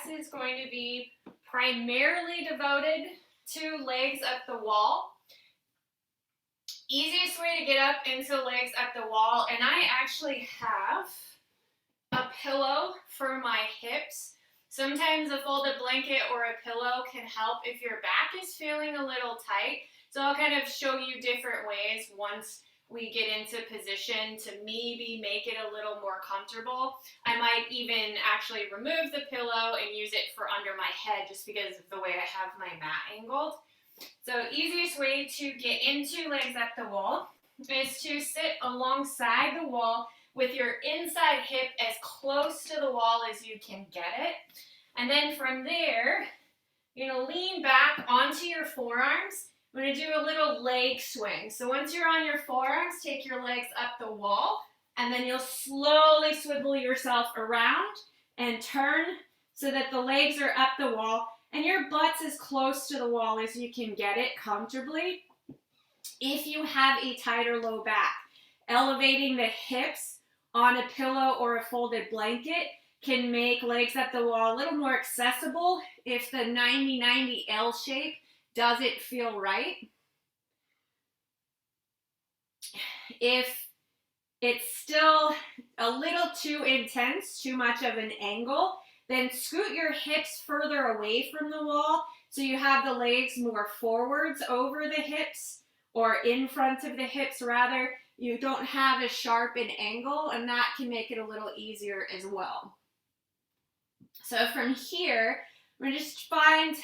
class is going to be primarily devoted to legs up the wall. Easiest way to get up into legs up the wall, and I actually have a pillow for my hips. Sometimes a folded blanket or a pillow can help if your back is feeling a little tight. So I'll kind of show you different ways once we get into position to maybe make it a little more comfortable. I might even actually remove the pillow and use it for under my head just because of the way I have my mat angled. So easiest way to get into legs up the wall is to sit alongside the wall with your inside hip as close to the wall as you can get it. And then from there, you're going to lean back onto your forearms. I'm going to do a little leg swing. So once you're on your forearms, take your legs up the wall, and then you'll slowly swivel yourself around and turn so that the legs are up the wall and your butt's as close to the wall as you can get it comfortably. If you have a tight or low back, elevating the hips on a pillow or a folded blanket can make legs up the wall a little more accessible if the 90-90 L shape doesn't feel right. If it's still a little too intense, too much of an angle, then scoot your hips further away from the wall so you have the legs more forwards over the hips, or in front of the hips rather. You don't have as sharp an angle, and that can make it a little easier as well. So from here, we're going to just find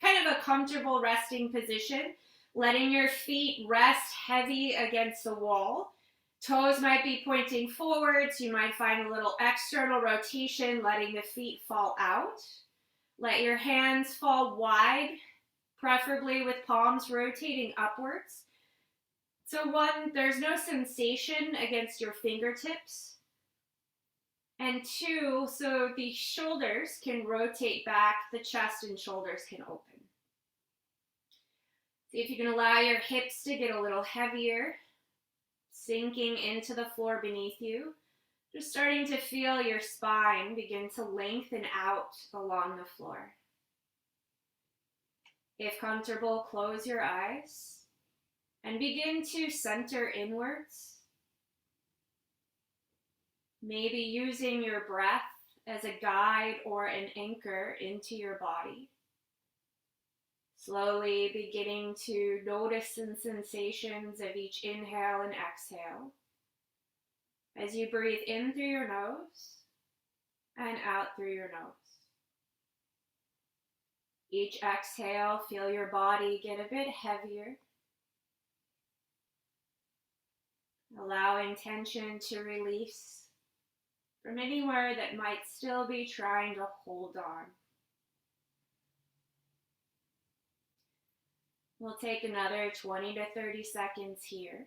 kind of a comfortable resting position, letting your feet rest heavy against the wall. Toes might be pointing forwards. You might find a little external rotation, letting the feet fall out. Let your hands fall wide, preferably with palms rotating upwards. So one, there's no sensation against your fingertips. And two, so the shoulders can rotate back, the chest and shoulders can open. See if you can allow your hips to get a little heavier, sinking into the floor beneath you. Just starting to feel your spine begin to lengthen out along the floor. If comfortable, close your eyes and begin to center inwards. Maybe using your breath as a guide or an anchor into your body. Slowly beginning to notice the sensations of each inhale and exhale as you breathe in through your nose and out through your nose. Each exhale, feel your body get a bit heavier. Allowing tension to release from anywhere that might still be trying to hold on. We'll take another 20 to 30 seconds here.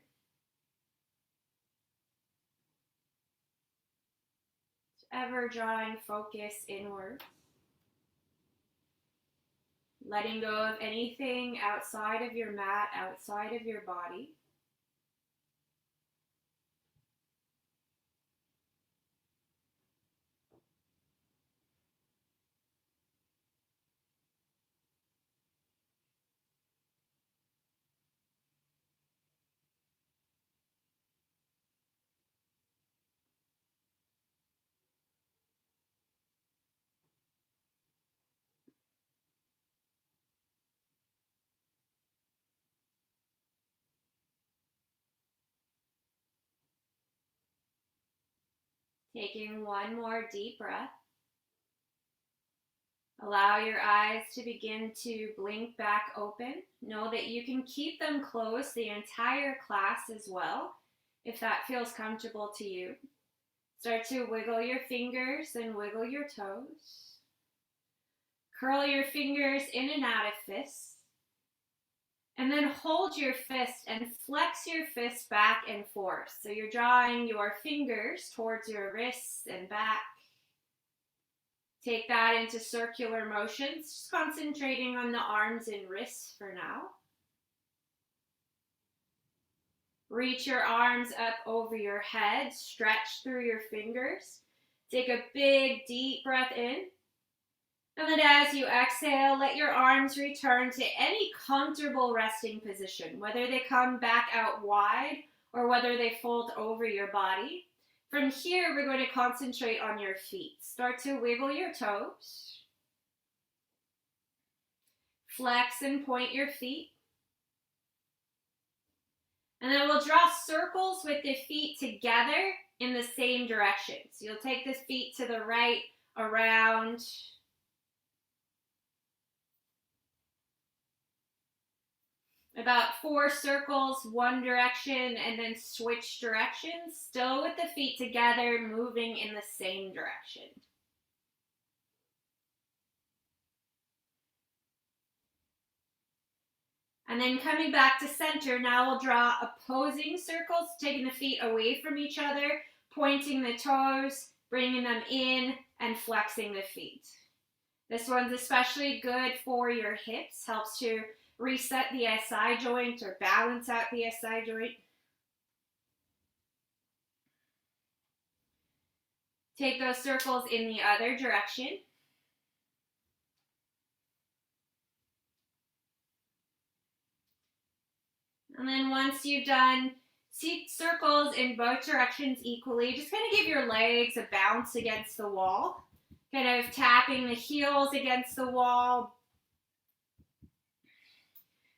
Ever drawing focus inward. Letting go of anything outside of your mat, outside of your body. Taking one more deep breath. Allow your eyes to begin to blink back open. Know that you can keep them closed the entire class as well, if that feels comfortable to you. Start to wiggle your fingers and wiggle your toes. Curl your fingers in and out of fists. And then hold your fist and flex your fist back and forth. So you're drawing your fingers towards your wrists and back. Take that into circular motions, just concentrating on the arms and wrists for now. Reach your arms up over your head, stretch through your fingers. Take a big, deep breath in. And then as you exhale, let your arms return to any comfortable resting position, whether they come back out wide or whether they fold over your body. From here, we're going to concentrate on your feet. Start to wiggle your toes. Flex and point your feet. And then we'll draw circles with the feet together in the same direction. So you'll take the feet to the right, around. About 4 circles, one direction, and then switch directions. Still with the feet together, moving in the same direction. And then coming back to center, now we'll draw opposing circles, taking the feet away from each other, pointing the toes, bringing them in, and flexing the feet. This one's especially good for your hips, helps to reset the SI joint or balance out the SI joint. Take those circles in the other direction. And then once you've done circles in both directions equally, just kind of give your legs a bounce against the wall, kind of tapping the heels against the wall.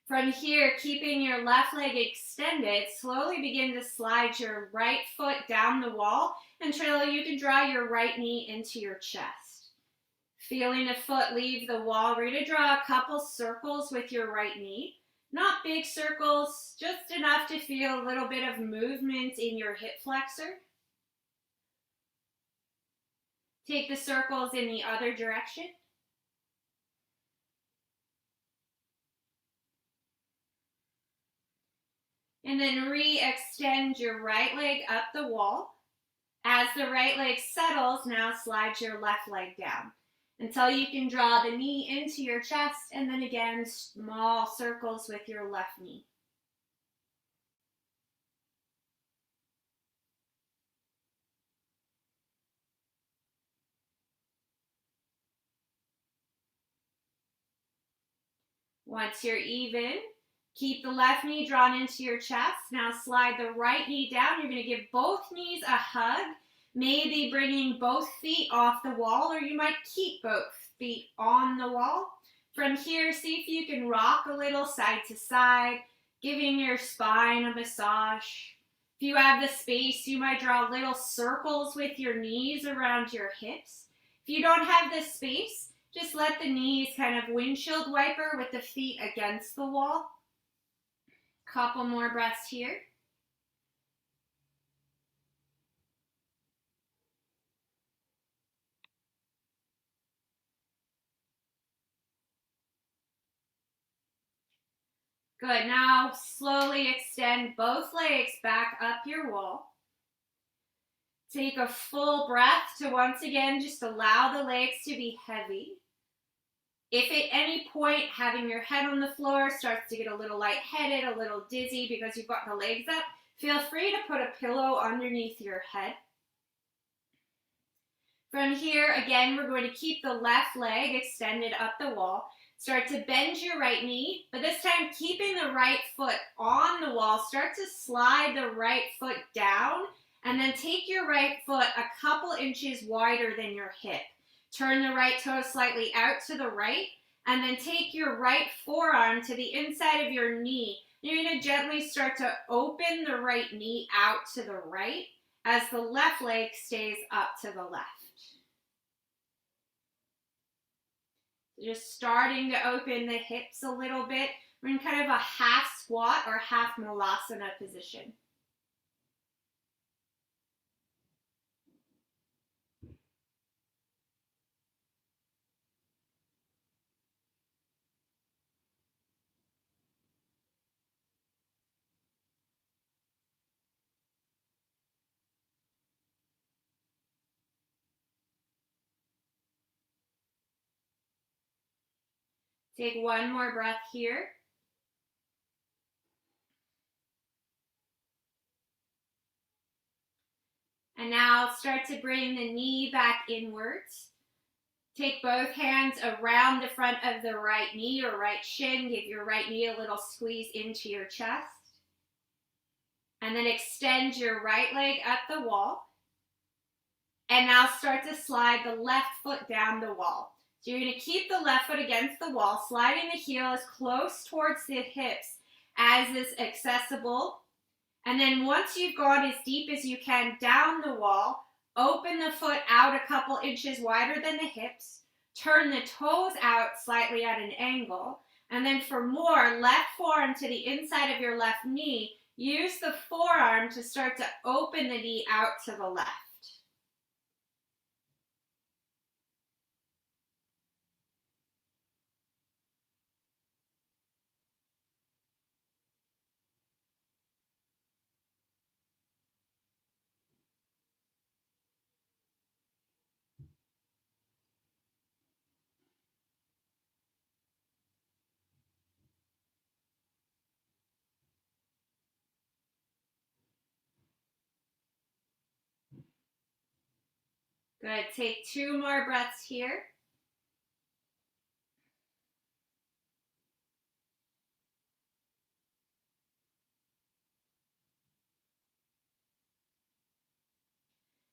From here, keeping your left leg extended, slowly begin to slide your right foot down the wall until you can draw your right knee into your chest. Feeling the foot leave the wall, we're going to draw a couple circles with your right knee. Not big circles, just enough to feel a little bit of movement in your hip flexor. Take the circles in the other direction. And then re-extend your right leg up the wall. As the right leg settles, now slide your left leg down until you can draw the knee into your chest, and then again, small circles with your left knee. Once you're even, keep the left knee drawn into your chest. Now slide the right knee down. You're going to give both knees a hug, maybe bringing both feet off the wall, or you might keep both feet on the wall. From here, see if you can rock a little side to side, giving your spine a massage. If you have the space, you might draw little circles with your knees around your hips. If you don't have the space, just let the knees kind of windshield wiper with the feet against the wall. Couple more breaths here. Good. Now slowly extend both legs back up your wall. Take a full breath to once again just allow the legs to be heavy. If at any point having your head on the floor starts to get a little lightheaded, a little dizzy because you've got the legs up, feel free to put a pillow underneath your head. From here, again, we're going to keep the left leg extended up the wall. Start to bend your right knee, but this time keeping the right foot on the wall. Start to slide the right foot down, and then take your right foot a couple inches wider than your hip. Turn the right toe slightly out to the right, and then take your right forearm to the inside of your knee. You're going to gently start to open the right knee out to the right as the left leg stays up to the left. Just starting to open the hips a little bit. We're in kind of a half squat or half malasana position. Take one more breath here. And now start to bring the knee back inwards. Take both hands around the front of the right knee or right shin. Give your right knee a little squeeze into your chest. And then extend your right leg up the wall. And now start to slide the left foot down the wall. So you're going to keep the left foot against the wall, sliding the heel as close towards the hips as is accessible. And then once you've gone as deep as you can down the wall, open the foot out a couple inches wider than the hips. Turn the toes out slightly at an angle. And then for more, left forearm to the inside of your left knee. Use the forearm to start to open the knee out to the left. Good. Take 2 more breaths here.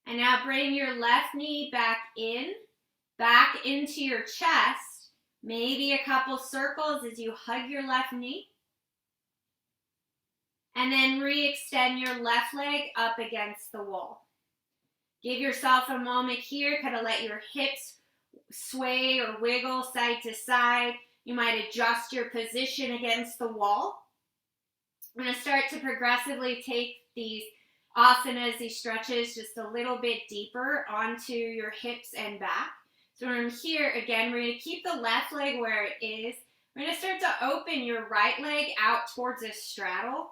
And now bring your left knee back into your chest. Maybe a couple circles as you hug your left knee. And then re-extend your left leg up against the wall. Give yourself a moment here, kind of let your hips sway or wiggle side to side. You might adjust your position against the wall. I'm going to start to progressively take these asanas, these stretches, just a little bit deeper onto your hips and back. So from here, again, we're going to keep the left leg where it is. We're going to start to open your right leg out towards a straddle.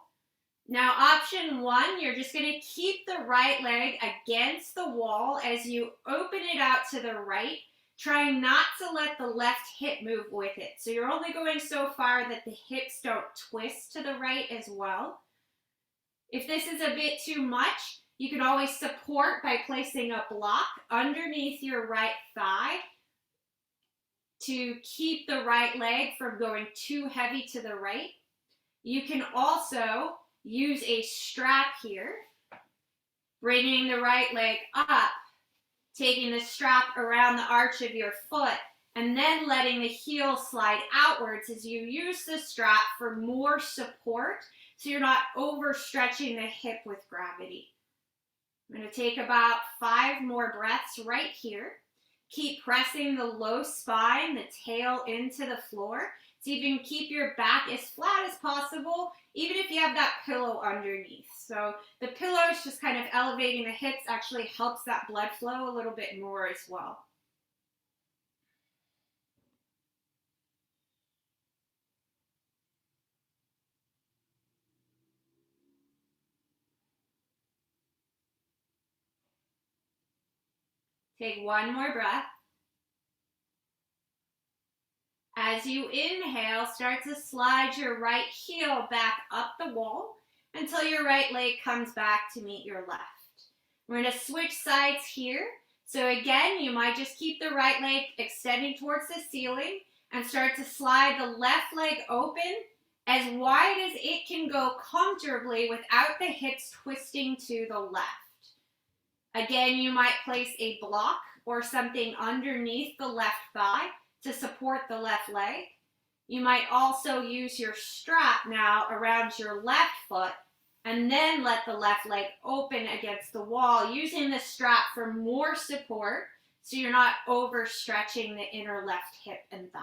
Now, option 1, you're just going to keep the right leg against the wall as you open it out to the right, trying not to let the left hip move with it. So you're only going so far that the hips don't twist to the right as well. If this is a bit too much, you can always support by placing a block underneath your right thigh to keep the right leg from going too heavy to the right. You can also use a strap here, bringing the right leg up, taking the strap around the arch of your foot, and then letting the heel slide outwards as you use the strap for more support so you're not overstretching the hip with gravity. I'm going to take about 5 more breaths right here. Keep pressing the low spine, the tail into the floor. So you can keep your back as flat as possible, even if you have that pillow underneath. So the pillow is just kind of elevating the hips, actually helps that blood flow a little bit more as well. Take 1 more breath. As you inhale, start to slide your right heel back up the wall until your right leg comes back to meet your left. We're going to switch sides here. So again, you might just keep the right leg extending towards the ceiling and start to slide the left leg open as wide as it can go comfortably without the hips twisting to the left. Again, you might place a block or something underneath the left thigh to support the left leg. You might also use your strap now around your left foot and then let the left leg open against the wall, using the strap for more support so you're not overstretching the inner left hip and thigh.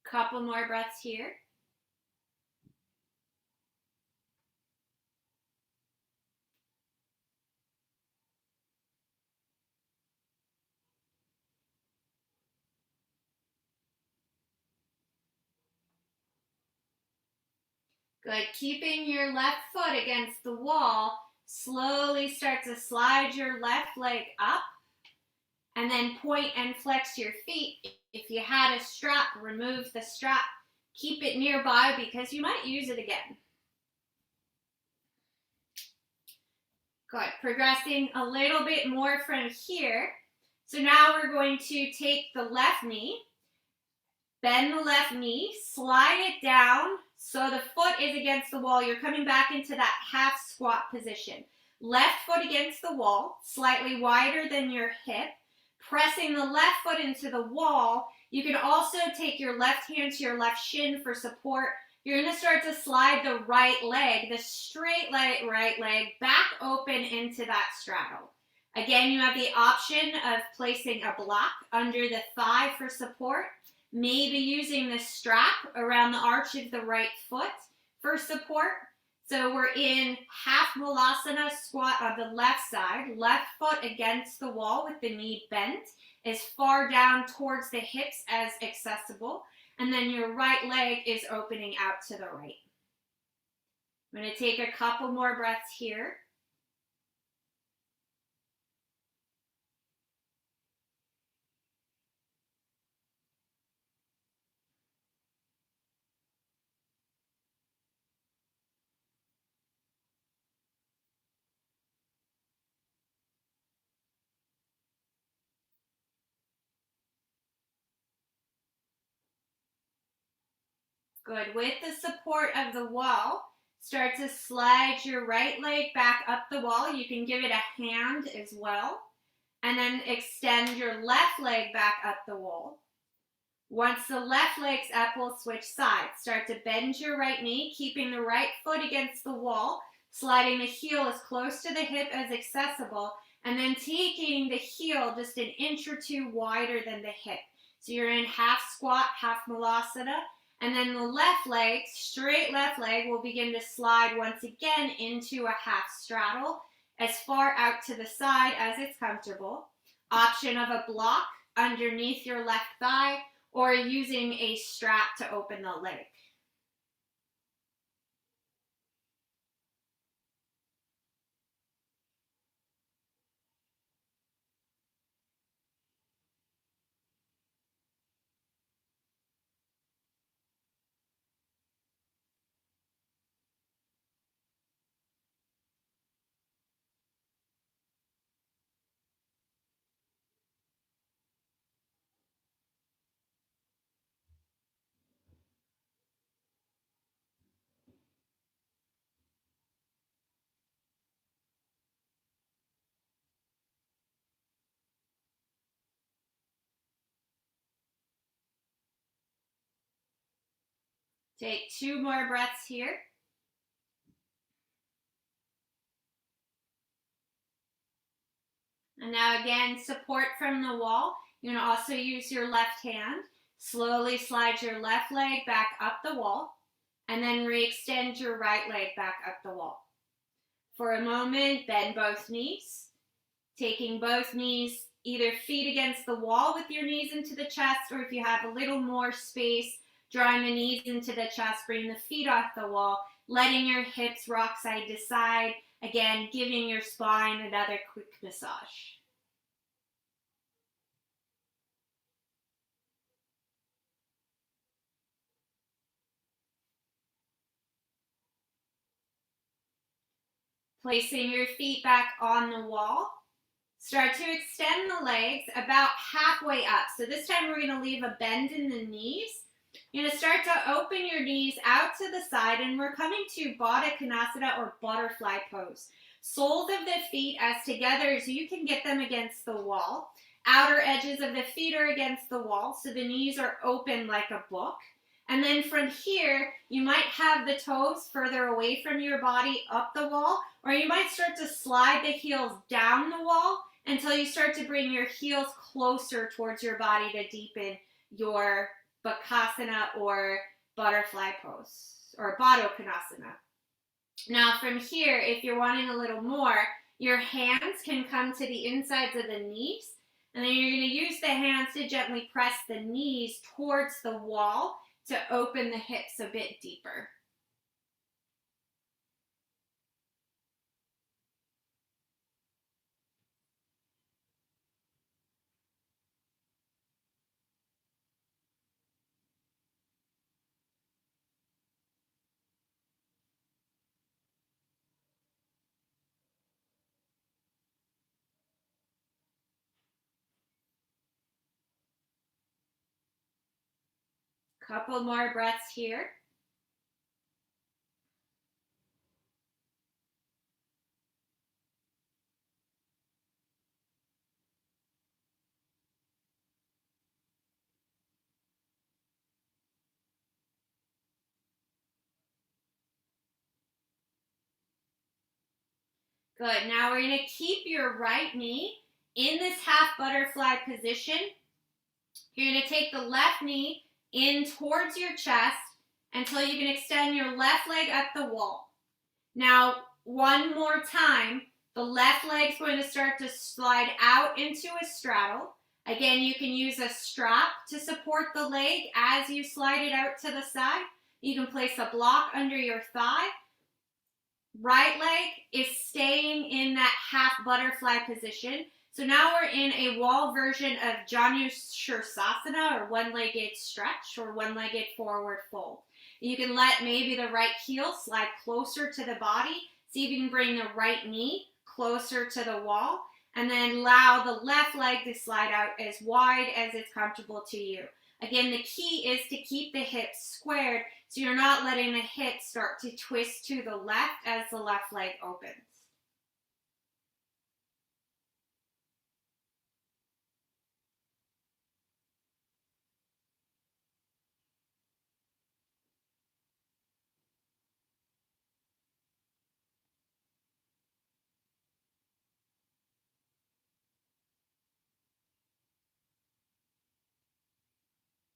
Couple more breaths here. Good. Keeping your left foot against the wall, slowly start to slide your left leg up and then point and flex your feet. If you had a strap, remove the strap. Keep it nearby because you might use it again. Good. Progressing a little bit more from here. So now we're going to take the left knee, bend the left knee, slide it down so the foot is against the wall. You're coming back into that half squat position. Left foot against the wall, slightly wider than your hip, pressing the left foot into the wall. You can also take your left hand to your left shin for support. You're going to start to slide the right leg, the straight leg, right leg, back open into that straddle. Again, you have the option of placing a block under the thigh for support, maybe using the strap around the arch of the right foot for support. So we're in half malasana squat on the left side, left foot against the wall with the knee bent as far down towards the hips as accessible. And then your right leg is opening out to the right. I'm going to take a couple more breaths here. Good. With the support of the wall, start to slide your right leg back up the wall. You can give it a hand as well. And then extend your left leg back up the wall. Once the left leg's up, we'll switch sides. Start to bend your right knee, keeping the right foot against the wall, sliding the heel as close to the hip as accessible, and then taking the heel just an inch or two wider than the hip. So you're in half squat, half malasana, and then the left leg, straight left leg, will begin to slide once again into a half straddle, as far out to the side as it's comfortable. Option of a block underneath your left thigh, or using a strap to open the leg. Take 2 more breaths here. And now again, support from the wall. You can also use your left hand. Slowly slide your left leg back up the wall, and then re-extend your right leg back up the wall. For a moment, bend both knees, taking both knees, either feet against the wall with your knees into the chest, or if you have a little more space, drawing the knees into the chest, bring the feet off the wall, letting your hips rock side to side, again, giving your spine another quick massage. Placing your feet back on the wall. Start to extend the legs about halfway up. So this time we're going to leave a bend in the knees. You're going to start to open your knees out to the side, and we're coming to Baddha Konasana or butterfly pose. Soles of the feet as together as you can get them against the wall. Outer edges of the feet are against the wall, so the knees are open like a book. And then from here, you might have the toes further away from your body up the wall, or you might start to slide the heels down the wall until you start to bring your heels closer towards your body to deepen your Bakasana or butterfly pose, or Baddha Konasana. Now from here, if you're wanting a little more, your hands can come to the insides of the knees, and then you're going to use the hands to gently press the knees towards the wall to open the hips a bit deeper. Couple more breaths here. Good. Now we're going to keep your right knee in this half butterfly position. You're going to take the left knee in towards your chest until you can extend your left leg up the wall. Now, one more time, the left leg's going to start to slide out into a straddle. Again, you can use a strap to support the leg as you slide it out to the side. You can place a block under your thigh. Right leg is staying in that half butterfly position. So now we're in a wall version of Janu Shirsasana, or one-legged stretch, or one-legged forward fold. You can let maybe the right heel slide closer to the body. See if you can bring the right knee closer to the wall, and then allow the left leg to slide out as wide as it's comfortable to you. Again, the key is to keep the hips squared so you're not letting the hips start to twist to the left as the left leg opens.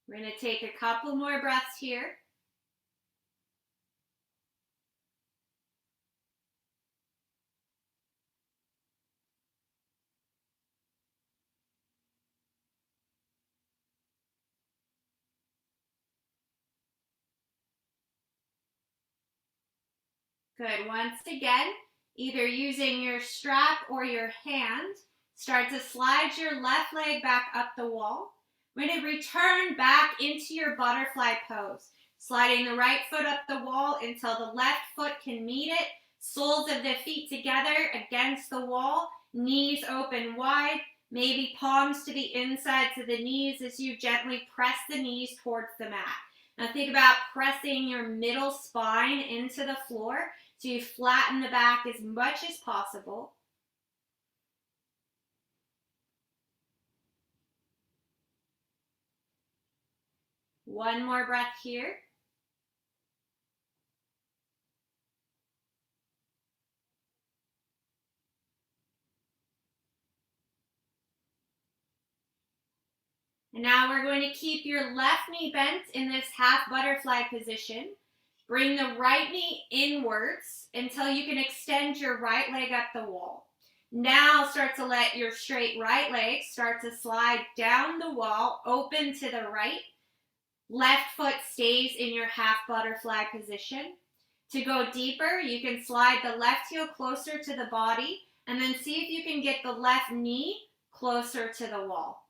We're going to take a couple more breaths here. Good. Once again, either using your strap or your hand, start to slide your left leg back up the wall. We're going to return back into your butterfly pose, sliding the right foot up the wall until the left foot can meet it. Soles of the feet together against the wall, knees open wide, maybe palms to the insides of the knees as you gently press the knees towards the mat. Now think about pressing your middle spine into the floor so you flatten the back as much as possible. One more breath here. And now we're going to keep your left knee bent in this half butterfly position. Bring the right knee inwards until you can extend your right leg up the wall. Now start to let your straight right leg start to slide down the wall, open to the right. Left foot stays in your half butterfly position. To go deeper, you can slide the left heel closer to the body and then see if you can get the left knee closer to the wall.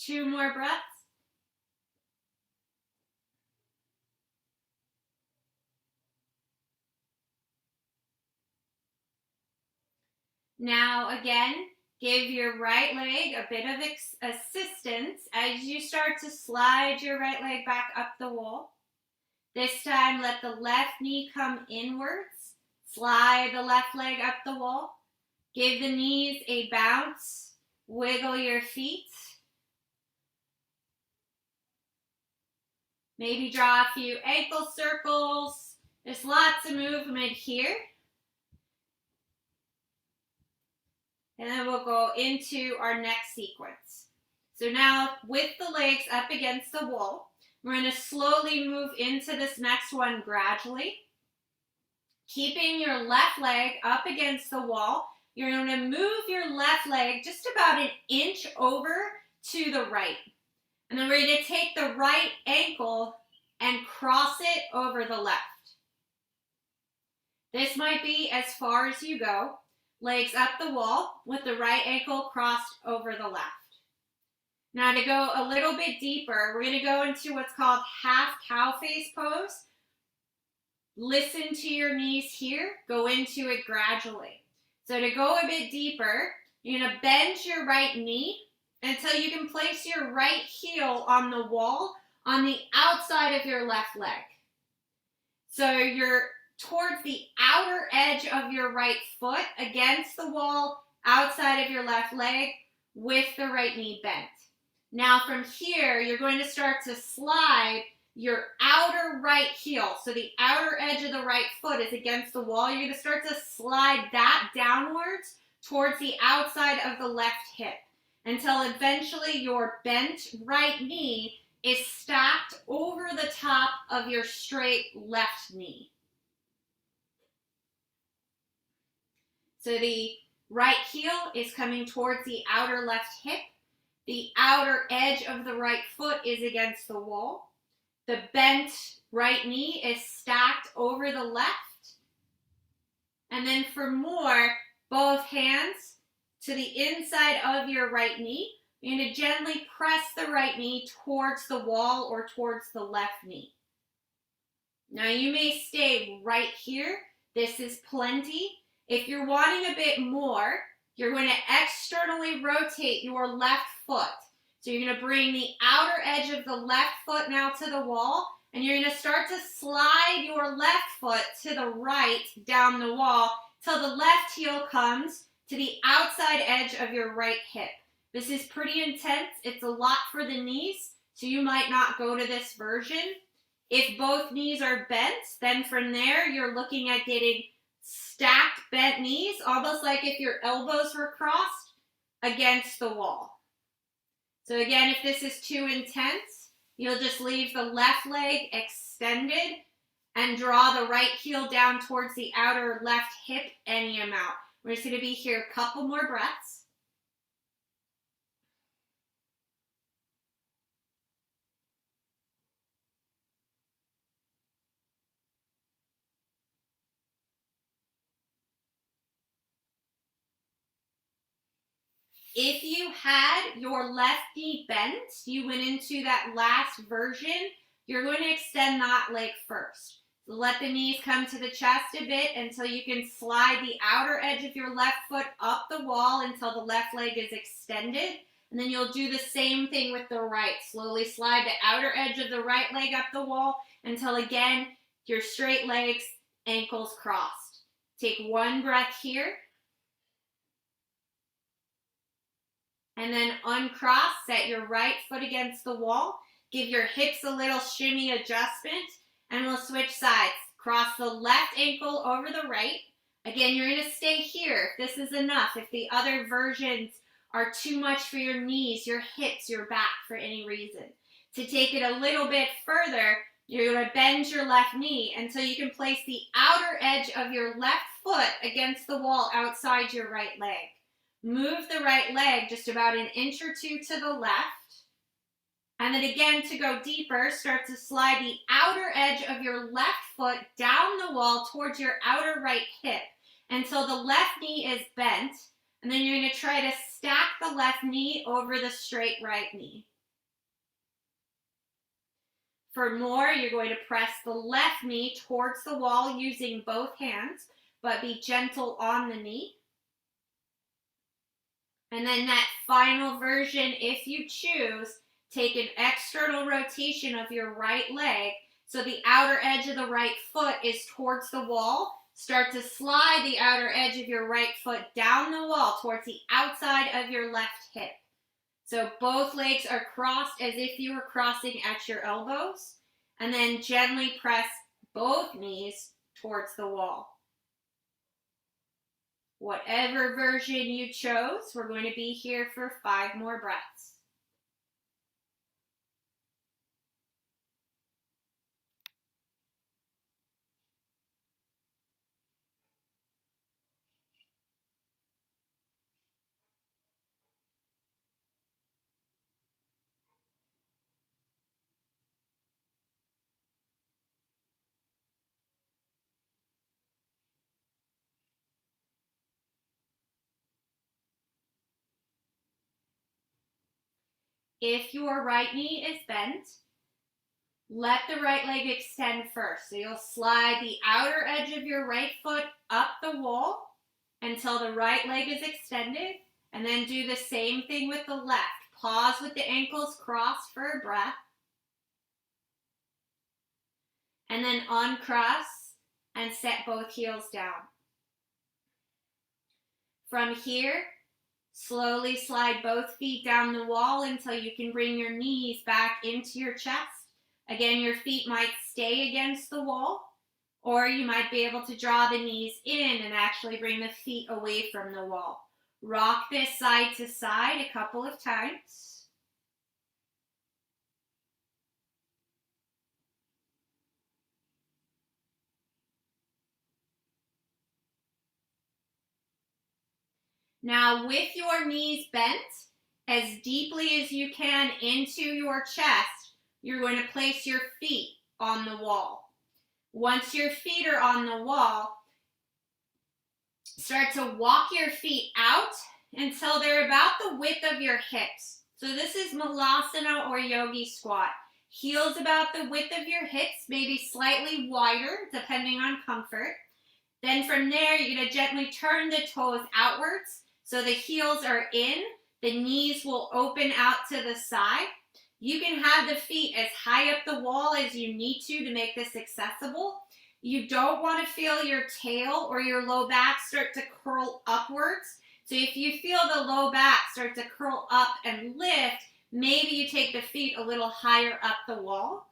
Two more breaths. Now again, give your right leg a bit of assistance as you start to slide your right leg back up the wall. This time, let the left knee come inwards. Slide the left leg up the wall. Give the knees a bounce. Wiggle your feet. Maybe draw a few ankle circles. There's lots of movement here. And then we'll go into our next sequence. So now with the legs up against the wall, We're going to slowly move into this next one gradually. Keeping your left leg up against the wall, you're going to move your left leg just about an inch over to the right. And then we're going to take the right ankle and cross it over the left. This might be as far as you go. Legs up the wall with the right ankle crossed over the left. Now to go a little bit deeper, we're going to go into what's called half cow face pose. Listen to your knees here. Go into it gradually. So to go a bit deeper, you're going to bend your right knee until you can place your right heel on the wall on the outside of your left leg. So you're towards the outer edge of your right foot against the wall outside of your left leg with the right knee bent. Now from here, you're going to start to slide your outer right heel. So the outer edge of the right foot is against the wall. You're going to start to slide that downwards towards the outside of the left hip until eventually your bent right knee is stacked over the top of your straight left knee. So the right heel is coming towards the outer left hip. The outer edge of the right foot is against the wall. The bent right knee is stacked over the left. And then for more, both hands to the inside of your right knee. You're going to gently press the right knee towards the wall or towards the left knee. Now you may stay right here. This is plenty. If you're wanting a bit more, you're going to externally rotate your left foot. So you're going to bring the outer edge of the left foot now to the wall, and you're going to start to slide your left foot to the right down the wall till the left heel comes to the outside edge of your right hip. This is pretty intense. It's a lot for the knees, so you might not go to this version. If both knees are bent, then from there you're looking at getting stacked bent knees, almost like if your elbows were crossed against the wall. So again, if this is too intense, you'll just leave the left leg extended and draw the right heel down towards the outer left hip any amount. We're just going to be here a couple more breaths. If you had your left knee bent, you went into that last version, you're going to extend that leg first. So let the knees come to the chest a bit until you can slide the outer edge of your left foot up the wall until the left leg is extended. And then you'll do the same thing with the right. Slowly slide the outer edge of the right leg up the wall until, again, your straight legs, ankles crossed. Take one breath here. And then uncross, set your right foot against the wall. Give your hips a little shimmy adjustment, and we'll switch sides. Cross the left ankle over the right. Again, you're going to stay here if this is enough. If the other versions are too much for your knees, your hips, your back for any reason. To take it a little bit further, you're going to bend your left knee until you can place the outer edge of your left foot against the wall outside your right leg. Move the right leg just about an inch or two to the left. And then again, to go deeper, start to slide the outer edge of your left foot down the wall towards your outer right hip until the left knee is bent. And then you're going to try to stack the left knee over the straight right knee. For more, you're going to press the left knee towards the wall using both hands, but be gentle on the knee. And then that final version, if you choose, take an external rotation of your right leg so the outer edge of the right foot is towards the wall. Start to slide the outer edge of your right foot down the wall towards the outside of your left hip. So both legs are crossed as if you were crossing at your elbows. And then gently press both knees towards the wall. Whatever version you chose, we're going to be here for 5 more breaths. If your right knee is bent, let the right leg extend first. So you'll slide the outer edge of your right foot up the wall until the right leg is extended, and then do the same thing with the left. Pause with the ankles crossed for a breath, and then uncross and set both heels down. From here, slowly slide both feet down the wall until you can bring your knees back into your chest. Again, your feet might stay against the wall, or you might be able to draw the knees in and actually bring the feet away from the wall. Rock this side to side a couple of times. Now, with your knees bent as deeply as you can into your chest, you're going to place your feet on the wall. Once your feet are on the wall, start to walk your feet out until they're about the width of your hips. So this is Malasana or Yogi squat. Heels about the width of your hips, maybe slightly wider depending on comfort. Then from there, you're going to gently turn the toes outwards so the heels are in. The knees will open out to the side. You can have the feet as high up the wall as you need to make this accessible. You don't want to feel your tail or your low back start to curl upwards. So if you feel the low back start to curl up and lift, maybe you take the feet a little higher up the wall.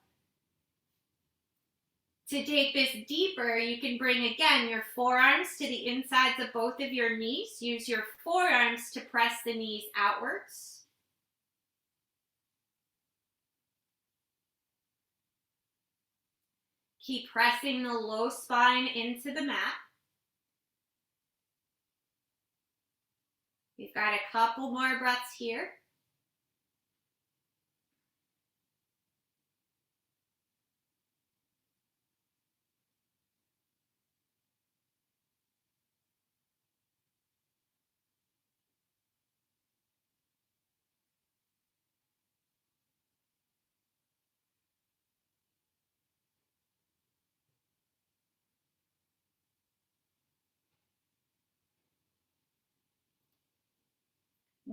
To take this deeper, you can bring again your forearms to the insides of both of your knees. Use your forearms to press the knees outwards. Keep pressing the low spine into the mat. We've got a couple more breaths here.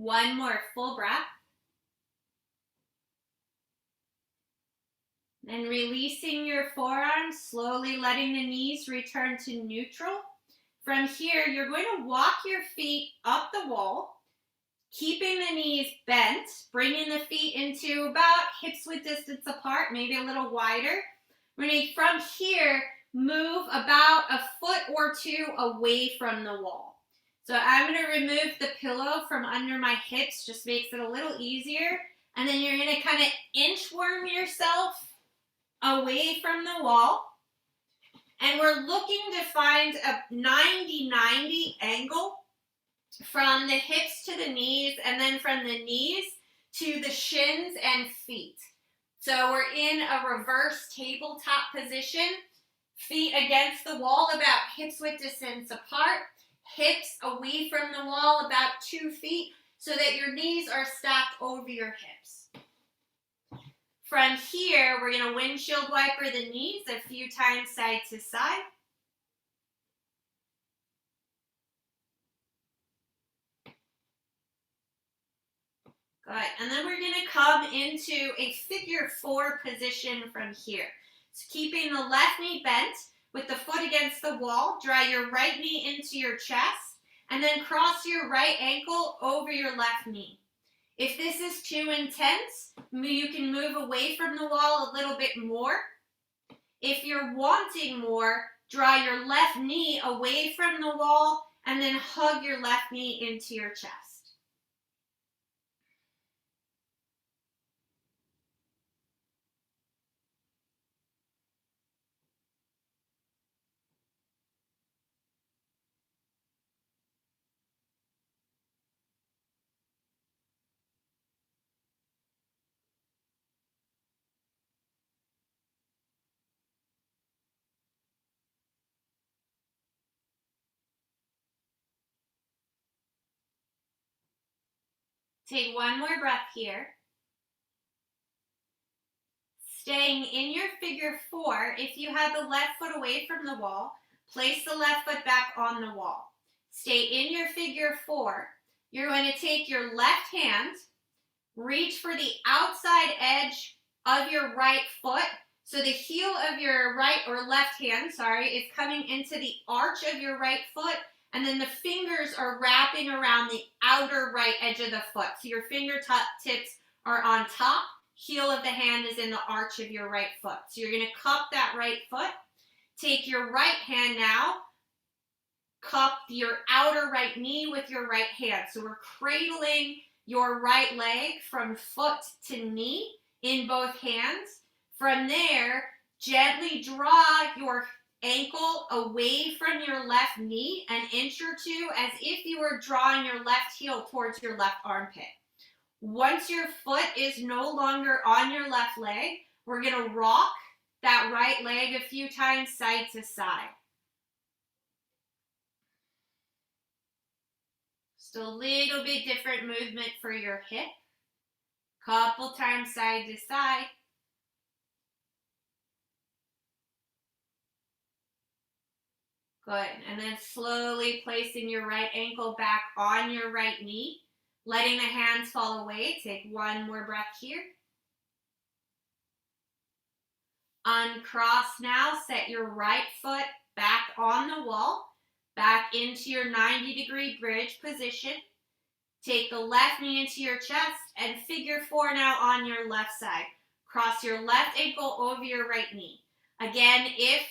One more full breath. Then releasing your forearms, slowly letting the knees return to neutral. From here, you're going to walk your feet up the wall, keeping the knees bent, bringing the feet into about hips width distance apart, maybe a little wider. We're going to, from here, move about a foot or two away from the wall. So I'm going to remove the pillow from under my hips, just makes it a little easier. And then you're going to kind of inchworm yourself away from the wall. And we're looking to find a 90-90 angle from the hips to the knees, and then from the knees to the shins and feet. So we're in a reverse tabletop position, feet against the wall about hips width distance apart, hips away from the wall about 2 feet so that your knees are stacked over your hips. From here, we're going to windshield wiper the knees a few times side to side. Good. And then we're going to come into a figure 4 position from here. So keeping the left knee bent with the foot against the wall, draw your right knee into your chest, and then cross your right ankle over your left knee. If this is too intense, you can move away from the wall a little bit more. If you're wanting more, draw your left knee away from the wall and then hug your left knee into your chest. Take one more breath here. staying in your figure 4, if you have the left foot away from the wall, place the left foot back on the wall. Stay in your figure 4. You're going to take your left hand, reach for the outside edge of your right foot. So the heel of your right or left hand, is coming into the arch of your right foot, and then the fingers are wrapping around the outer right edge of the foot. So your fingertips are on top, heel of the hand is in the arch of your right foot. So you're going to cup that right foot. Take your right hand now, cup your outer right knee with your right hand. So we're cradling your right leg from foot to knee in both hands. From there, gently draw your ankle away from your left knee an inch or two, as if you were drawing your left heel towards your left armpit. Once your foot is no longer on your left leg, we're going to rock that right leg a few times side to side. Just a little bit different movement for your hip. Couple times side to side. Good. And then slowly placing your right ankle back on your right knee, letting the hands fall away. Take one more breath here. Uncross now. Set your right foot back on the wall, back into your 90-degree bridge position. Take the left knee into your chest and figure 4 now on your left side. Cross your left ankle over your right knee. Again, if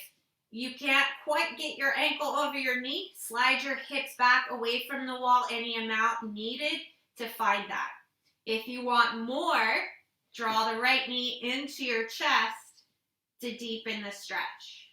you can't quite get your ankle over your knee, slide your hips back away from the wall any amount needed to find that. If you want more, draw the right knee into your chest to deepen the stretch.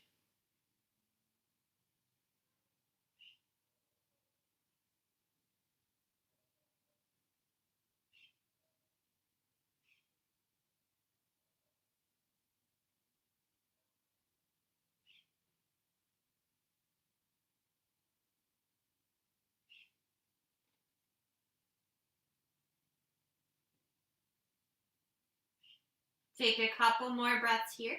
Take a couple more breaths here.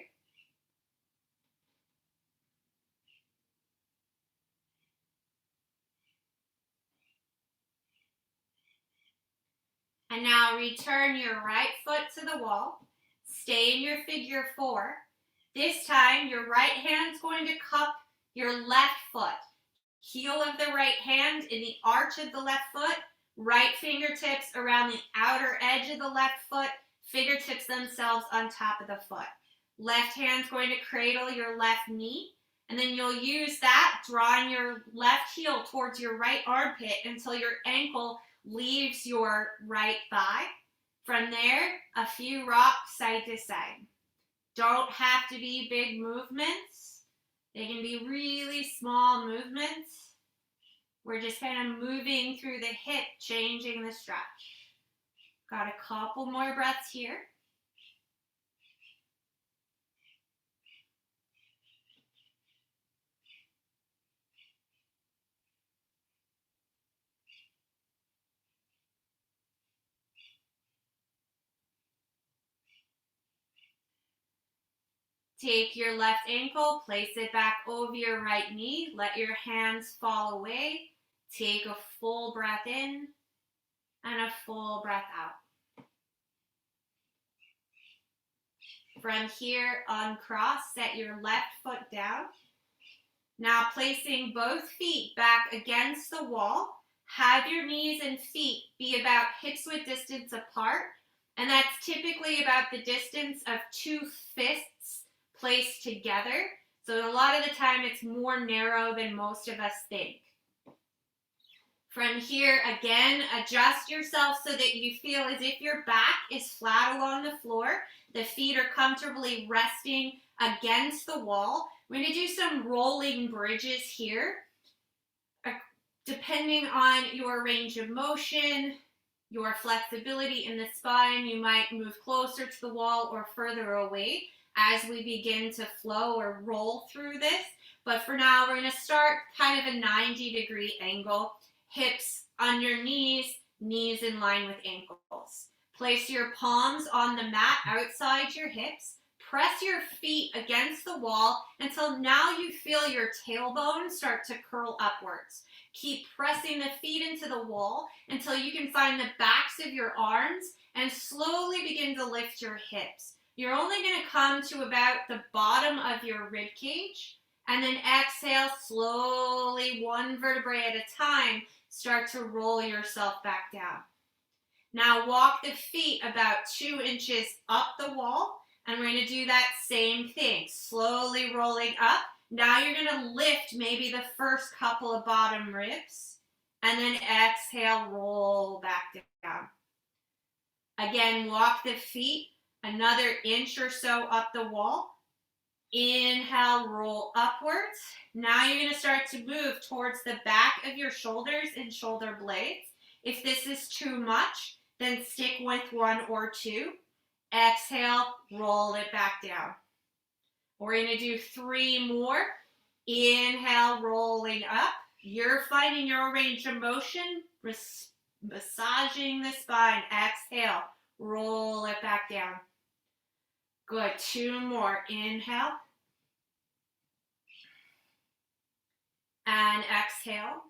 And now return your right foot to the wall. Stay in your figure 4. This time, your right hand's going to cup your left foot. Heel of the right hand in the arch of the left foot. Right fingertips around the outer edge of the left foot. Fingertips themselves on top of the foot. Left hand's going to cradle your left knee. And then you'll use that, drawing your left heel towards your right armpit until your ankle leaves your right thigh. From there, a few rocks side to side. Don't have to be big movements. They can be really small movements. We're just kind of moving through the hip, changing the stretch. Got a couple more breaths here. Take your left ankle, place it back over your right knee. Let your hands fall away. Take a full breath in and a full breath out. From here, uncross, set your left foot down. Now placing both feet back against the wall, have your knees and feet be about hips-width distance apart, and that's typically about the distance of 2 fists placed together. So a lot of the time it's more narrow than most of us think. From here, again, adjust yourself so that you feel as if your back is flat along the floor. The feet are comfortably resting against the wall. We're going to do some rolling bridges here. Depending on your range of motion, your flexibility in the spine, you might move closer to the wall or further away as we begin to flow or roll through this. But for now, we're going to start kind of a 90-degree angle. Hips under knees, knees in line with ankles. Place your palms on the mat outside your hips. Press your feet against the wall until now you feel your tailbone start to curl upwards. Keep pressing the feet into the wall until you can find the backs of your arms and slowly begin to lift your hips. You're only going to come to about the bottom of your rib cage, and then exhale slowly, one vertebrae at a time. Start to roll yourself back down. Now walk the feet about 2 inches up the wall, and we're going to do that same thing, slowly rolling up. Now you're going to lift maybe the first couple of bottom ribs, and then exhale, roll back down. Again, walk the feet another inch or so up the wall. Inhale, roll upwards. Now you're going to start to move towards the back of your shoulders and shoulder blades. If this is too much, then stick with 1 or 2. Exhale, roll it back down. We're going to do 3 more. Inhale, rolling up. You're finding your range of motion, massaging the spine. Exhale, roll it back down. Good. 2 more. Inhale. And exhale.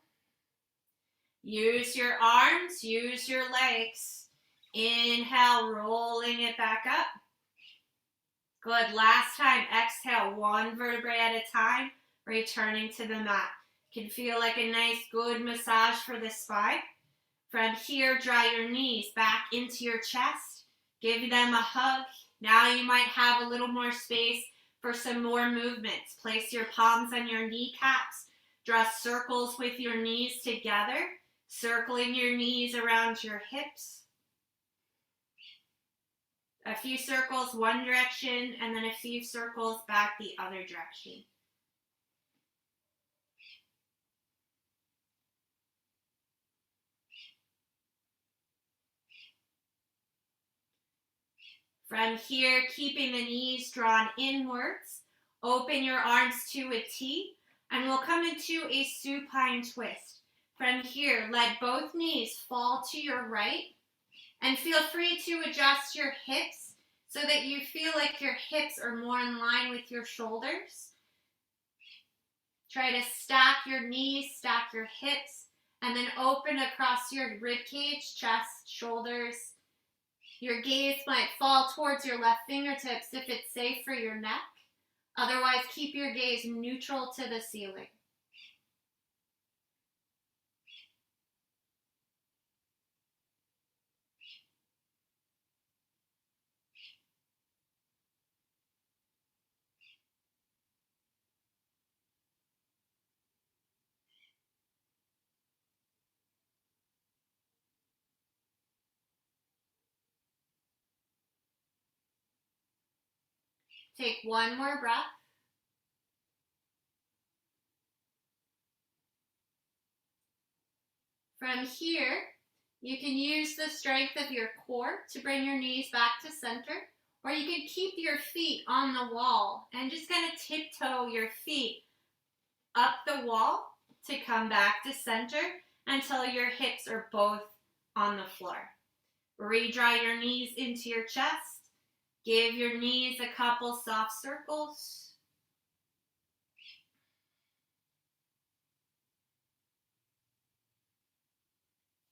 Use your arms, use your legs. Inhale, rolling it back up. Good. Last time. Exhale, 1 vertebrae at a time, returning to the mat. Can feel like a nice, good massage for the spine. From here, draw your knees back into your chest. Give them a hug. Now you might have a little more space for some more movements. Place your palms on your kneecaps. Draw circles with your knees together, circling your knees around your hips. A few circles one direction, and then a few circles back the other direction. From here, keeping the knees drawn inwards, open your arms to a T, and we'll come into a supine twist. From here, let both knees fall to your right, and feel free to adjust your hips so that you feel like your hips are more in line with your shoulders. Try to stack your knees, stack your hips, and then open across your rib cage, chest, shoulders. Your gaze might fall towards your left fingertips if it's safe for your neck. Otherwise, keep your gaze neutral to the ceiling. Take 1 more breath. From here, you can use the strength of your core to bring your knees back to center, or you can keep your feet on the wall and just kind of tiptoe your feet up the wall to come back to center until your hips are both on the floor. Redraw your knees into your chest. Give your knees a couple soft circles.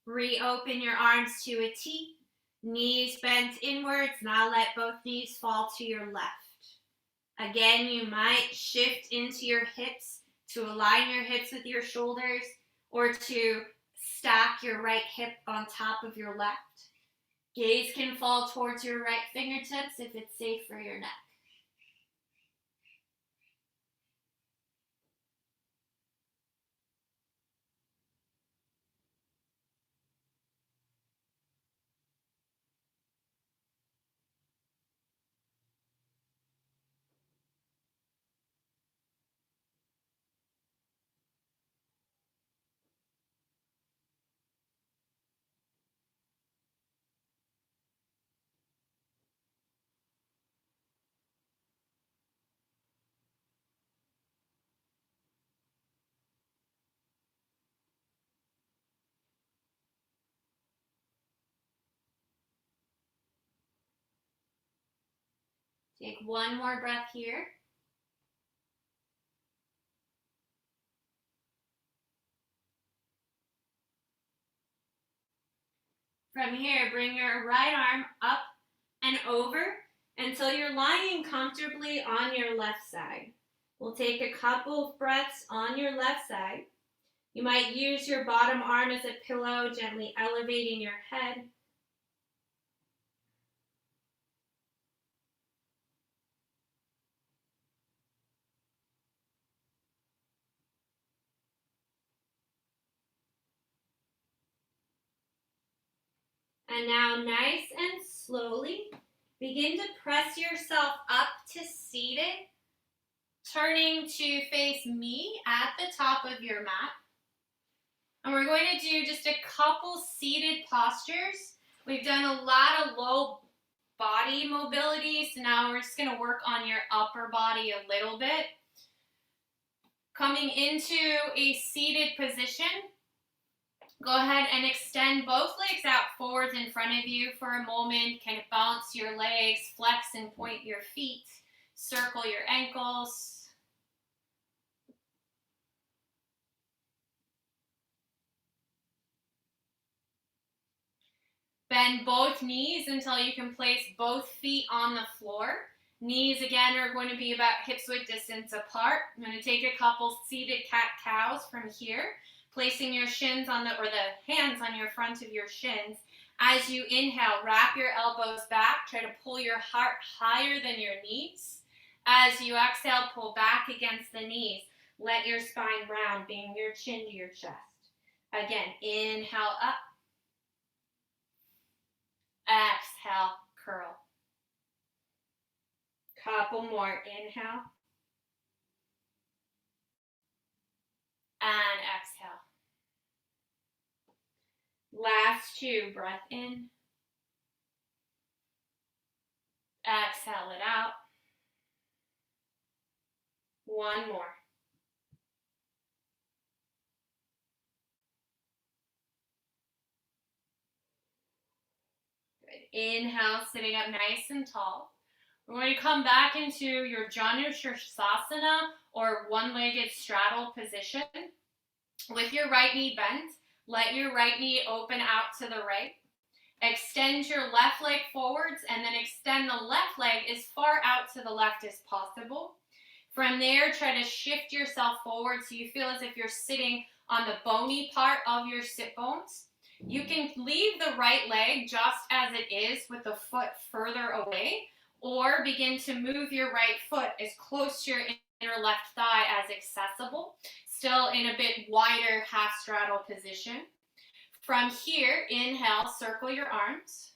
Reopen your arms to a T. Knees bent inwards. Now let both knees fall to your left. Again, you might shift into your hips to align your hips with your shoulders, or to stack your right hip on top of your left. Gaze can fall towards your right fingertips if it's safe for your neck. Take one more breath here. From here, bring your right arm up and over until you're lying comfortably on your left side. We'll take a couple of breaths on your left side. You might use your bottom arm as a pillow, gently elevating your head. And now, nice and slowly, begin to press yourself up to seated, turning to face me at the top of your mat. And we're going to do just a couple seated postures. We've done a lot of low body mobility, so now we're just going to work on your upper body a little bit. Coming into a seated position, go ahead and extend both legs out forwards in front of you for a moment. Kind of bounce your legs, flex and point your feet, circle your ankles. Bend both knees until you can place both feet on the floor. Knees again are going to be about hips width distance apart. I'm going to take a couple seated cat-cows from here, placing your shins on the hands on your front of your shins. As you inhale, wrap your elbows back. Try to pull your heart higher than your knees. As you exhale, pull back against the knees. Let your spine round, bring your chin to your chest. Again, inhale up. Exhale, curl. Couple more. Inhale. And exhale. Last two. Breath in. Exhale it out. One more. Inhale, sitting up nice and tall. We're going to come back into your Janushirasana or one-legged straddle position. With your right knee bent, let your right knee open out to the right. Extend your left leg forwards and then extend the left leg as far out to the left as possible. From there, try to shift yourself forward so you feel as if you're sitting on the bony part of your sit bones. You can leave the right leg just as it is with the foot further away, or begin to move your right foot as close to your inner left thigh as accessible, still in a bit wider half straddle position. From here, inhale, circle your arms.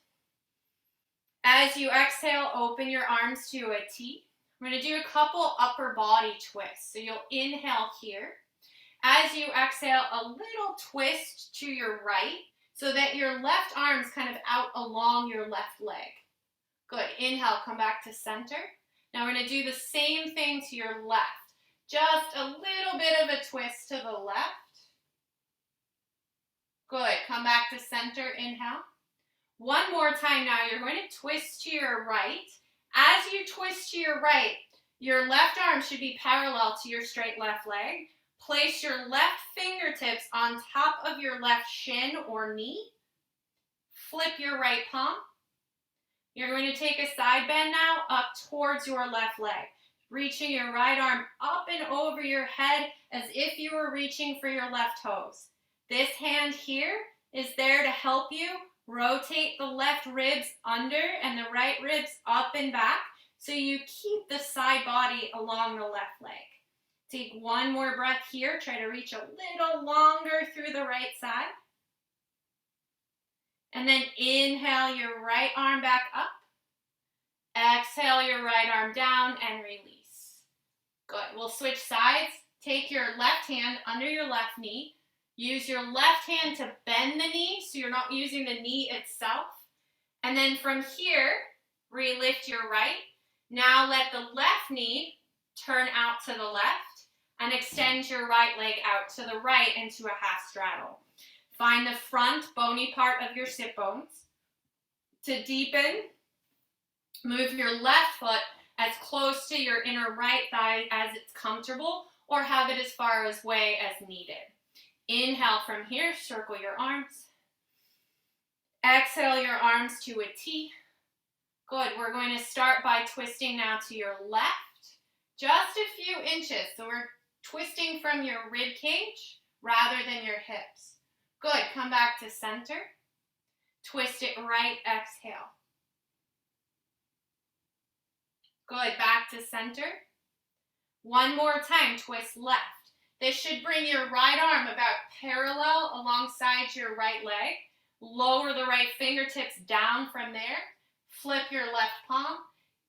As you exhale, open your arms to a T. We're going to do a couple upper body twists. So you'll inhale here. As you exhale, a little twist to your right so that your left arm's kind of out along your left leg. Good. Inhale, come back to center. Now we're going to do the same thing to your left. Just a little bit of a twist to the left. Good. Come back to center. Inhale. One more time now. You're going to twist to your right. As you twist to your right, your left arm should be parallel to your straight left leg. Place your left fingertips on top of your left shin or knee. Flip your right palm. You're going to take a side bend now up towards your left leg. Reaching your right arm up and over your head as if you were reaching for your left toes. This hand here is there to help you rotate the left ribs under and the right ribs up and back so you keep the side body along the left leg. Take one more breath here. Try to reach a little longer through the right side. And then inhale your right arm back up. Exhale your right arm down and release. Good. We'll switch sides. Take your left hand under your left knee. Use your left hand to bend the knee so you're not using the knee itself. And then from here, relift your right. Now let the left knee turn out to the left and extend your right leg out to the right into a half straddle. Find the front bony part of your sit bones. To deepen, move your left foot as close to your inner right thigh as it's comfortable, or have it as far away as needed. Inhale from here, circle your arms. Exhale your arms to a T. Good. We're going to start by twisting now to your left, just a few inches. So we're twisting from your rib cage rather than your hips. Good. Come back to center. Twist it right, exhale. Good. Back to center. One more time, twist left. This should bring your right arm about parallel alongside your right leg. Lower the right fingertips down from there. Flip your left palm.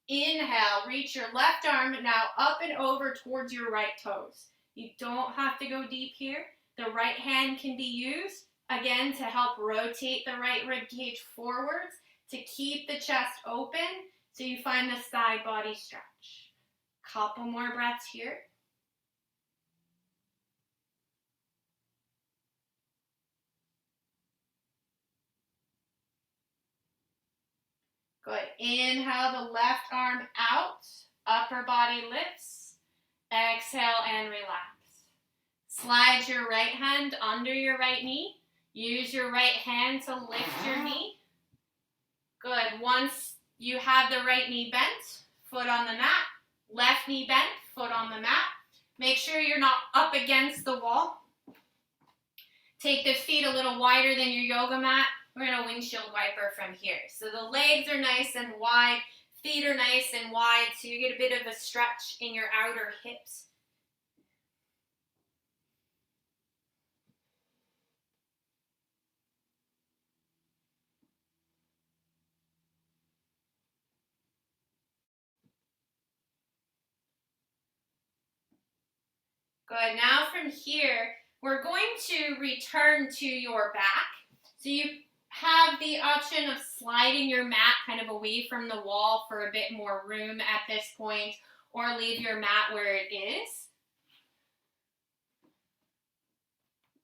Inhale, reach your left arm now up and over towards your right toes. You don't have to go deep here. The right hand can be used, again, to help rotate the right rib cage forwards, to keep the chest open so you find the side body stretch. Couple more breaths here. Good. Inhale the left arm out. Upper body lifts. Exhale and relax. Slide your right hand under your right knee. Use your right hand to lift your knee. Good. Once you have the right knee bent, foot on the mat. Left knee bent, foot on the mat. Make sure you're not up against the wall. Take the feet a little wider than your yoga mat. We're going to windshield wiper from here. So the legs are nice and wide, feet are nice and wide, so you get a bit of a stretch in your outer hips. Good. Now from here, we're going to return to your back. So you have the option of sliding your mat kind of away from the wall for a bit more room at this point, or leave your mat where it is.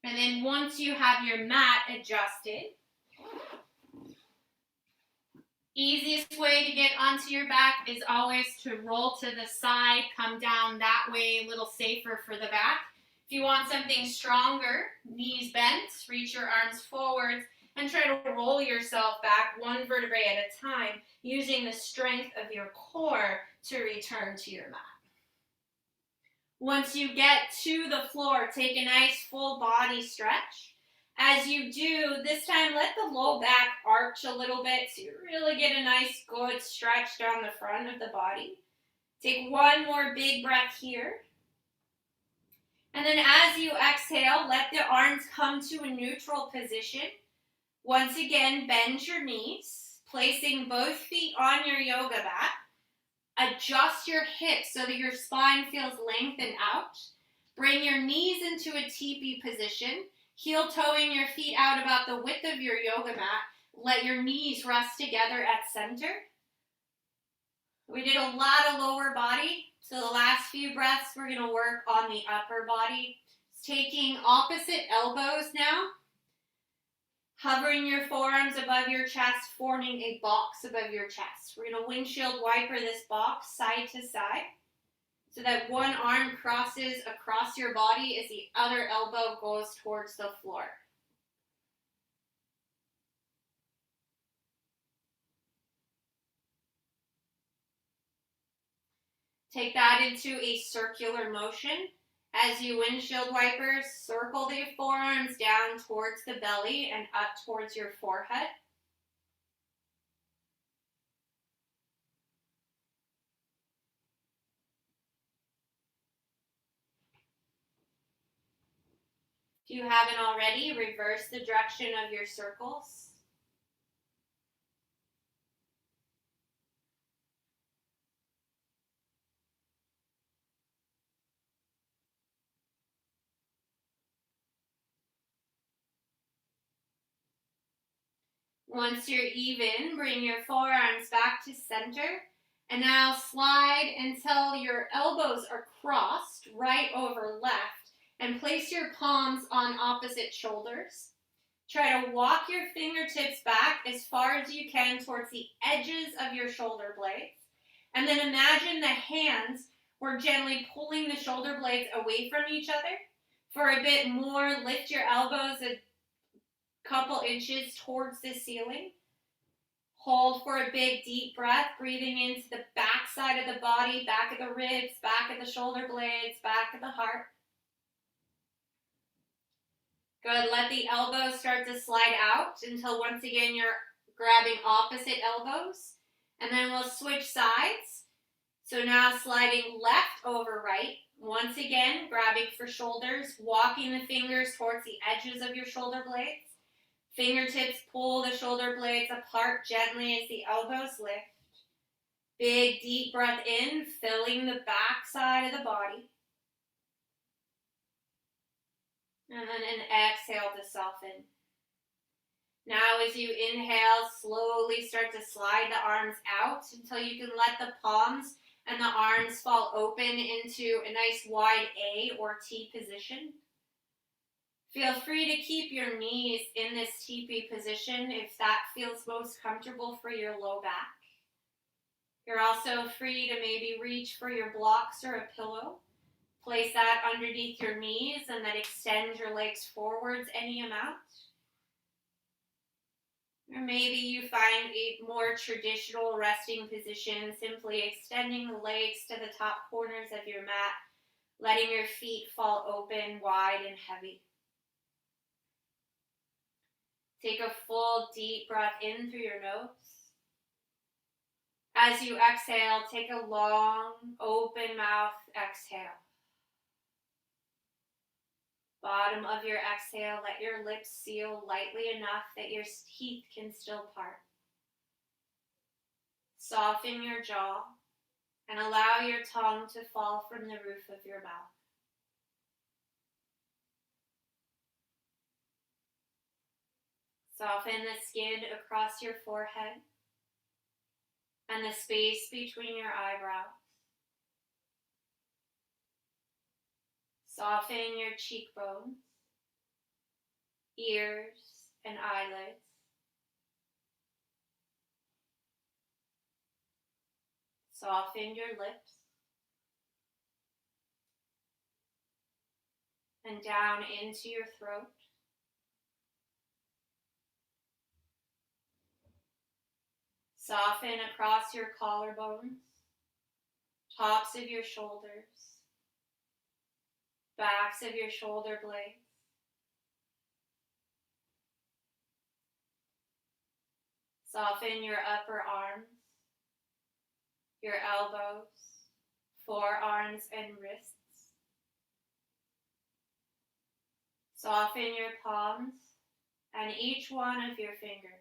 And then once you have your mat adjusted, easiest way to get onto your back is always to roll to the side, come down that way, a little safer for the back. If you want something stronger, knees bent, reach your arms forward, and try to roll yourself back one vertebrae at a time, using the strength of your core to return to your mat. Once you get to the floor, take a nice full body stretch. As you do, this time let the low back arch a little bit so you really get a nice good stretch down the front of the body. Take one more big breath here. And then as you exhale, let the arms come to a neutral position. Once again, bend your knees, placing both feet on your yoga mat. Adjust your hips so that your spine feels lengthened out. Bring your knees into a teepee position, heel toeing your feet out about the width of your yoga mat. Let your knees rest together at center. We did a lot of lower body, so the last few breaths we're going to work on the upper body. Taking opposite elbows now. Hovering your forearms above your chest, forming a box above your chest. We're going to windshield wiper this box side to side so that one arm crosses across your body as the other elbow goes towards the floor. Take that into a circular motion. As you windshield wipers, circle the forearms down towards the belly and up towards your forehead. If you haven't already, reverse the direction of your circles. Once you're even, bring your forearms back to center. And now slide until your elbows are crossed, right over left, and place your palms on opposite shoulders. Try to walk your fingertips back as far as you can towards the edges of your shoulder blades. And then imagine the hands were gently pulling the shoulder blades away from each other. For a bit more, lift your elbows a couple inches towards the ceiling. Hold for a big deep breath, breathing into the back side of the body, back of the ribs, back of the shoulder blades, back of the heart. Good. Let the elbows start to slide out until once again you're grabbing opposite elbows. And then we'll switch sides. So now sliding left over right. Once again, grabbing for shoulders, walking the fingers towards the edges of your shoulder blades. Fingertips pull the shoulder blades apart gently as the elbows lift. Big deep breath in, filling the back side of the body. And then an exhale to soften. Now as you inhale, slowly start to slide the arms out until you can let the palms and the arms fall open into a nice wide A or T position. Feel free to keep your knees in this teepee position if that feels most comfortable for your low back. You're also free to maybe reach for your blocks or a pillow. Place that underneath your knees and then extend your legs forwards any amount. Or maybe you find a more traditional resting position, simply extending the legs to the top corners of your mat, letting your feet fall open, wide, and heavy. Take a full deep breath in through your nose. As you exhale, take a long, open mouth exhale. Bottom of your exhale, let your lips seal lightly enough that your teeth can still part. Soften your jaw and allow your tongue to fall from the roof of your mouth. Soften the skin across your forehead and the space between your eyebrows. Soften your cheekbones, ears, and eyelids. Soften your lips. And down into your throat. Soften across your collarbones, tops of your shoulders, backs of your shoulder blades. Soften your upper arms, your elbows, forearms, and wrists. Soften your palms and each one of your fingers.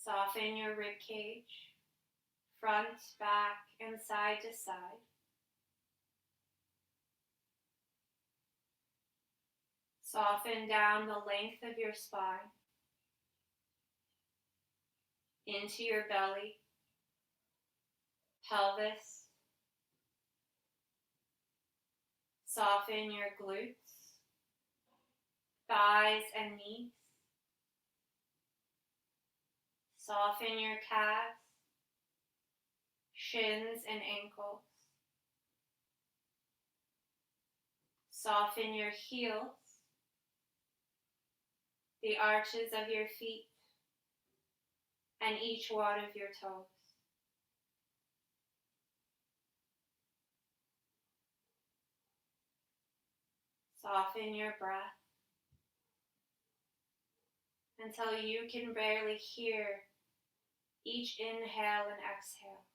Soften your rib cage, front, back, and side to side. Soften down the length of your spine, into your belly, pelvis. Soften your glutes, thighs, and knees. Soften your calves, shins, and ankles. Soften your heels, the arches of your feet, and each one of your toes. Soften your breath until you can barely hear each inhale and exhale.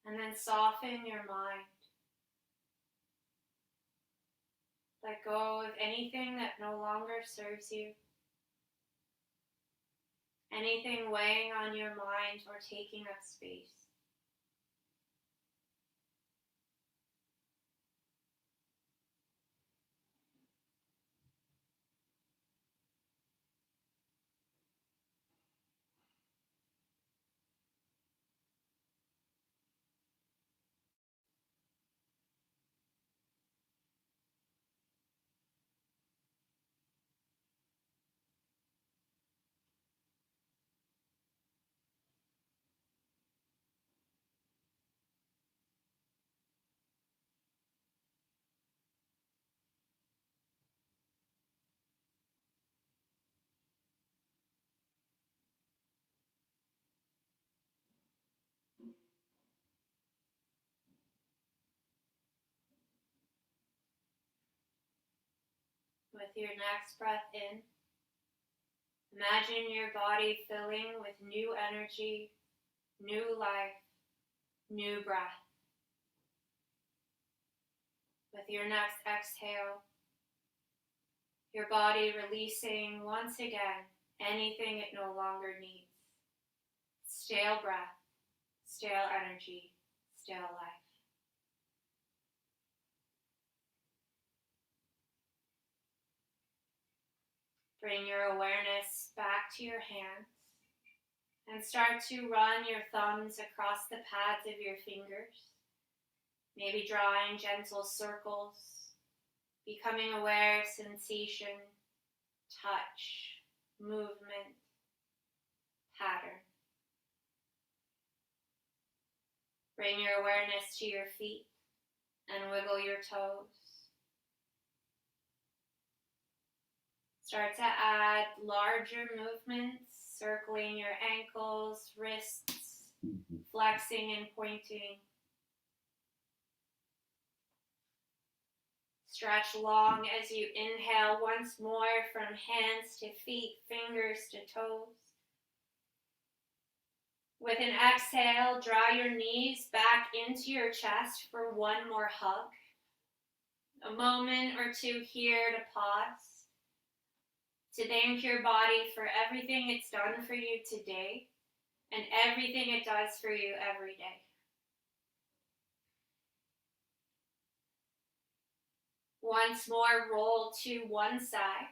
And then soften your mind. Let go of anything that no longer serves you. Anything weighing on your mind or taking up space. With your next breath in, imagine your body filling with new energy, new life, new breath. With your next exhale, your body releasing once again anything it no longer needs. Stale breath, stale energy, stale life. Bring your awareness back to your hands and start to run your thumbs across the pads of your fingers, maybe drawing gentle circles, becoming aware of sensation, touch, movement, pattern. Bring your awareness to your feet and wiggle your toes. Start to add larger movements, circling your ankles, wrists, flexing and pointing. Stretch long as you inhale once more from hands to feet, fingers to toes. With an exhale, draw your knees back into your chest for one more hug. A moment or two here to pause, to thank your body for everything it's done for you today and everything it does for you every day. Once more, roll to one side,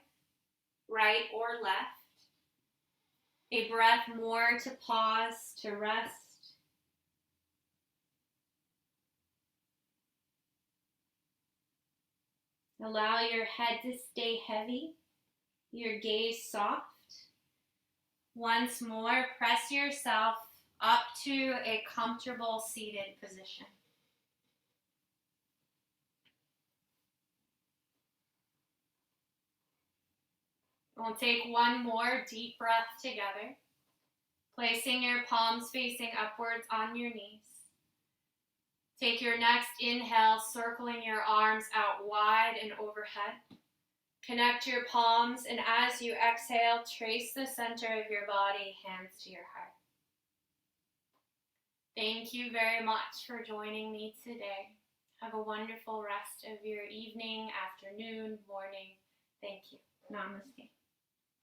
right or left. A breath more to pause, to rest. Allow your head to stay heavy, your gaze soft. Once more, press yourself up to a comfortable seated position. We'll take one more deep breath together, placing your palms facing upwards on your knees. Take your next inhale, circling your arms out wide and overhead. Connect your palms, and as you exhale, trace the center of your body, hands to your heart. Thank you very much for joining me today. Have a wonderful rest of your evening, afternoon, morning. Thank you. Namaste.